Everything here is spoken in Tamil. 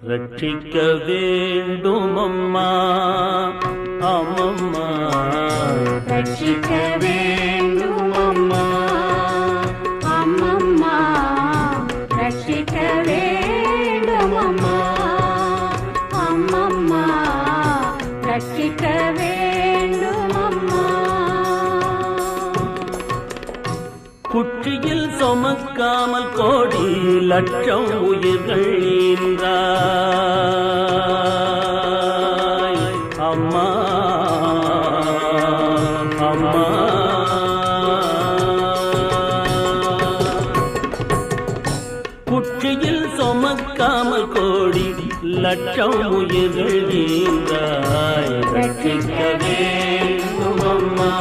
ரட்சிக்க வேண்டும் அம்மா, அம்மம்மா ரட்சிக்க வேண்டும் அம்மா, அம்மம்மா ரட்சிக்க வேண்டும் அம்மா, அம்மம்மா ரட்சிக்க வேண்டும் அம்மா. குற்றியில் சுமக்காமல் கோடி லட்சம் உயிர்கள் ஈன்றாய் அம்மா, அம்மா. குற்றியில் சுமக்காமல் கோடி லட்சம் உயிர்கள் ஈன்றாய் ரட்சிக்க வேண்டும் அம்மா.